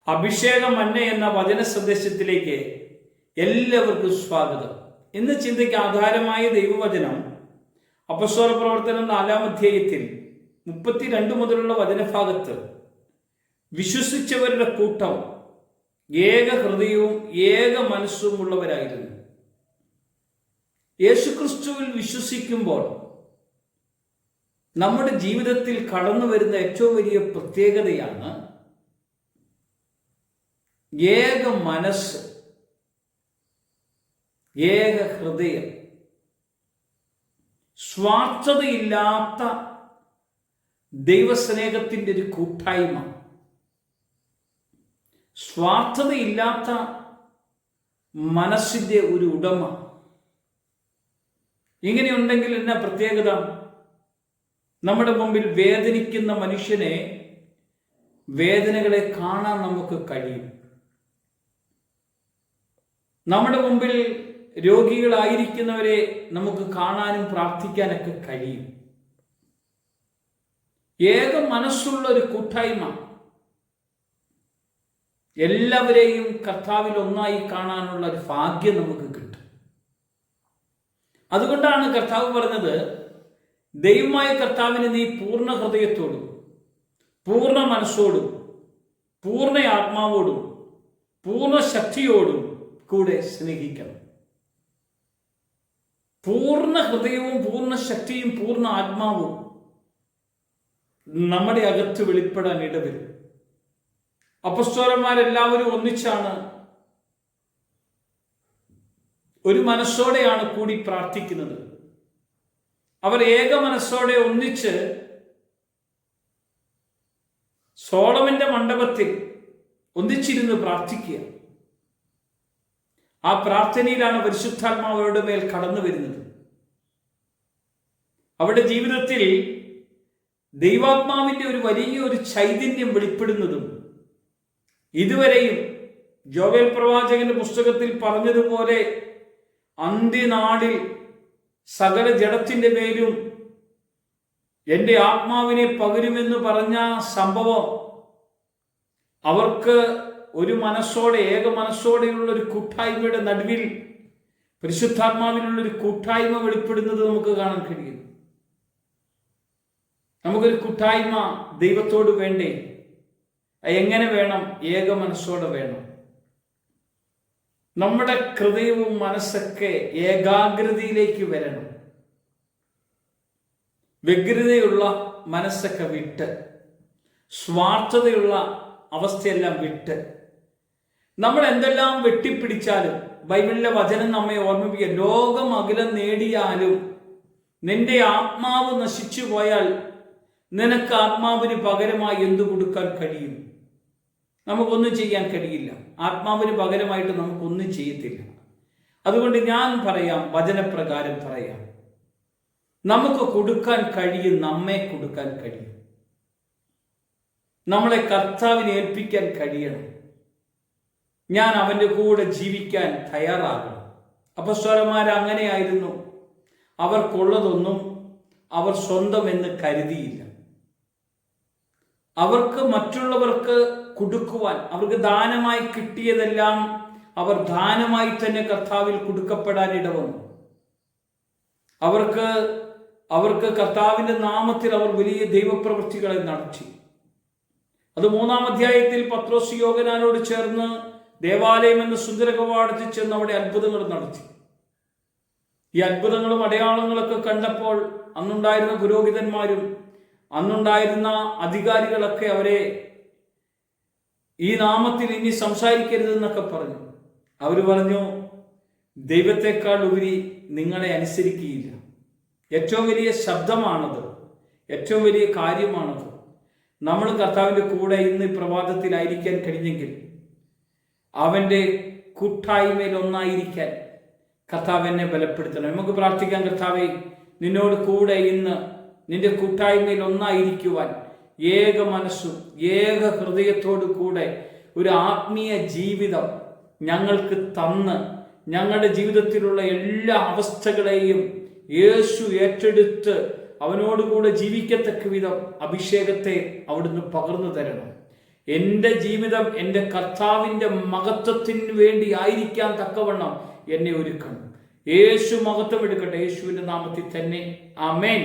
അഭിഷേക മന്ന എന്ന വചന സന്ദേശത്തിലേക്ക് എല്ലാവർക്കും സ്വാഗതം. ഇന്ന് ചിന്തയ്ക്ക് ആധാരമായ ദൈവവചനം അപ്പോസ്തല പ്രവർത്തനം 4-ാം അധ്യായത്തിൽ 32 മുതലുള്ള വചനഭാഗത്ത് വിശ്വസിച്ചവരുടെ കൂട്ടം ഏക ഹൃദയവും ഏക മനസ്സും ഉള്ളവരായിരുന്നു. യേശുക്രിസ്തുവിൽ വിശ്വസിക്കുമ്പോൾ നമ്മുടെ ജീവിതത്തിൽ കടന്നു വരുന്ന ഏറ്റവും വലിയ പ്രത്യേകതയാണ് ഏക മനസ്സ്, ഏക ഹൃദയം, സ്വാർത്ഥതയില്ലാത്ത ദൈവസ്നേഹത്തിൻ്റെ ഒരു കൂട്ടായ്മ, സ്വാർത്ഥതയില്ലാത്ത മനസ്സിൻ്റെ ഒരു ഉടമ. ഇങ്ങനെയുണ്ടെങ്കിൽ എന്നാ പ്രത്യേകത? നമ്മുടെ മുമ്പിൽ വേദനിക്കുന്ന മനുഷ്യനെ, വേദനകളെ കാണാൻ നമുക്ക് കഴിയും. നമ്മുടെ മുമ്പിൽ രോഗികളായിരിക്കുന്നവരെ നമുക്ക് കാണാനും പ്രാർത്ഥിക്കാനൊക്കെ കഴിയും. ഏക മനസ്സുള്ള ഒരു കൂട്ടായ്മ, എല്ലാവരെയും കർത്താവിൽ ഒന്നായി കാണാനുള്ള ഒരു ഭാഗ്യം നമുക്ക് കിട്ടും. അതുകൊണ്ടാണ് കർത്താവ് പറഞ്ഞത്, ദൈവമായ കർത്താവിനെ നീ പൂർണ്ണ ഹൃദയത്തോടും പൂർണ്ണ മനസ്സോടും പൂർണ്ണ ആത്മാവോടും പൂർണ്ണ ശക്തിയോടും കൂടെ സ്നേഹിക്കണം. പൂർണ്ണ ഹൃദയവും പൂർണ്ണ ശക്തിയും പൂർണ്ണ ആത്മാവും നമ്മുടെ അകത്ത് വെളിപ്പെടാൻ ഇടവരും. അപ്പോസ്തലന്മാരെല്ലാവരും ഒന്നിച്ചാണ്, ഒരു മനസ്സോടെയാണ് കൂടി പ്രാർത്ഥിക്കുന്നത്. അവർ ഏക മനസ്സോടെ ഒന്നിച്ച് സോളമന്റെ മണ്ഡപത്തിൽ ഒന്നിച്ചിരുന്ന് പ്രാർത്ഥിക്കുക. ആ പ്രാർത്ഥനയിലാണ് പരിശുദ്ധാത്മാവ് അവരുടെ മേൽ കടന്നു വരുന്നത്. അവരുടെ ജീവിതത്തിൽ ദൈവാത്മാവിന്റെ ഒരു വലിയൊരു ചൈതന്യം വെളിപ്പെടുന്നതും, ഇതുവരെയും ജോവേൽ പ്രവാചകന്റെ പുസ്തകത്തിൽ പറഞ്ഞതുപോലെ അന്ത്യനാളിൽ സകല ജഡത്തിന്റെ മേലും എൻ്റെ ആത്മാവിനെ പകരുമെന്ന് പറഞ്ഞ സംഭവം അവർക്ക് ഒരു മനസ്സോടെ, ഏക മനസ്സോടെയുള്ള ഒരു കൂട്ടായ്മയുടെ നടുവിൽ പരിശുദ്ധാത്മാവിനുള്ള ഒരു കൂട്ടായ്മ വെളിപ്പെടുന്നത് നമുക്ക് കാണാൻ കഴിയും. നമുക്കൊരു കൂട്ടായ്മ ദൈവത്തോട് വേണ്ടേ? എങ്ങനെ വേണം? ഏക മനസ്സോടെ വേണം. നമ്മുടെ ഹൃദയവും മനസ്സൊക്കെ ഏകാഗ്രതയിലേക്ക് വരണം. വ്യഗ്രതയുള്ള മനസ്സൊക്കെ വിട്ട്, സ്വാർത്ഥതയുള്ള അവസ്ഥയെല്ലാം വിട്ട്, നമ്മൾ എന്തെല്ലാം വെട്ടിപ്പിടിച്ചാലും ബൈബിളിലെ വചനം നമ്മെ ഓർമ്മിപ്പിക്കുക, ലോകം അഖിലം നേടിയാലും നിന്റെ ആത്മാവ് നശിച്ചു പോയാൽ നിനക്ക് ആത്മാവിന് പകരമായി എന്തു കൊടുക്കാൻ കഴിയും? നമുക്കൊന്നും ചെയ്യാൻ കഴിയില്ല. ആത്മാവിന് പകരമായിട്ട് നമുക്കൊന്നും ചെയ്യത്തില്ല. അതുകൊണ്ട് ഞാൻ പറയാം, വചനപ്രകാരം പറയാം, നമുക്ക് കൊടുക്കാൻ കഴിയും, നമ്മെ കൊടുക്കാൻ കഴിയും. നമ്മളെ കർത്താവിനെ ഏൽപ്പിക്കാൻ കഴിയണം. ഞാൻ അവൻ്റെ കൂടെ ജീവിക്കാൻ തയ്യാറാകണം. അപ്പോസ്തലന്മാർ അങ്ങനെയായിരുന്നു. അവർക്കുള്ളതൊന്നും അവർ സ്വന്തം എന്ന് കരുതിയില്ല. അവർക്ക് മറ്റുള്ളവർക്ക് കൊടുക്കുവാൻ, അവർക്ക് ദാനമായി കിട്ടിയതെല്ലാം അവർ ദാനമായി തന്നെ കർത്താവിൽ കൊടുക്കപ്പെടാൻ ഇടവന്നു. അവർക്ക് കർത്താവിൻ്റെ നാമത്തിൽ അവർ വലിയ ദൈവപ്രവൃത്തികളെ നടത്തി. അത് 3-ാം അധ്യായത്തിൽ പത്രോസ് യോഹന്നാനോട് ചേർന്ന് ദേവാലയം എന്ന സുന്ദര കവാടത്തിൽ ചെന്ന് അവിടെ അത്ഭുതങ്ങൾ നടത്തി. ഈ അത്ഭുതങ്ങളും അടയാളങ്ങളൊക്കെ കണ്ടപ്പോൾ അന്നുണ്ടായിരുന്ന പുരോഹിതന്മാരും അന്നുണ്ടായിരുന്ന അധികാരികളൊക്കെ അവരെ ഈ നാമത്തിൽ ഇനി സംസാരിക്കരുതെന്നൊക്കെ പറഞ്ഞു. അവർ പറഞ്ഞു, ദൈവത്തെക്കാൾ ഉപരി നിങ്ങളെ അനുസരിക്കുകയില്ല. ഏറ്റവും വലിയ ശബ്ദമാണത്, ഏറ്റവും വലിയ കാര്യമാണത്. നമ്മൾ കർത്താവിൻ്റെ കൂടെ ഇന്ന് പ്രഭാതത്തിലായിരിക്കാൻ കഴിഞ്ഞെങ്കിൽ, അവൻ്റെ കൂട്ടായ്മയിൽ ഒന്നായിരിക്കാൻ കർത്താവ് എന്നെ ബലപ്പെടുത്തണം. നമുക്ക് പ്രാർത്ഥിക്കാം, കർത്താവേ, നിന്നോട് കൂടെ ഇന്ന് നിന്റെ കൂട്ടായ്മയിൽ ഒന്നായിരിക്കുവാൻ ഏക മനസ്സും ഏക ഹൃദയത്തോടു കൂടെ ഒരു ആത്മീയ ജീവിതം ഞങ്ങൾക്ക് തന്ന് ഞങ്ങളുടെ ജീവിതത്തിലുള്ള എല്ലാ അവസ്ഥകളെയും യേശു ഏറ്റെടുത്ത് അവനോടുകൂടെ ജീവിക്കത്തക്ക വിധം അഭിഷേകത്തെ അവിടുന്ന് പകർന്നു തരണം. എൻ്റെ ജീവിതം എൻ്റെ കർത്താവിൻ്റെ മഹത്വത്തിന് വേണ്ടി ആയിരിക്കാൻ തക്കവണ്ണം എന്നെ ഒരുക്കണം. യേശു മഹത്വം എടുക്കട്ടെ. യേശുവിൻ്റെ നാമത്തിൽ തന്നെ ആമേൻ.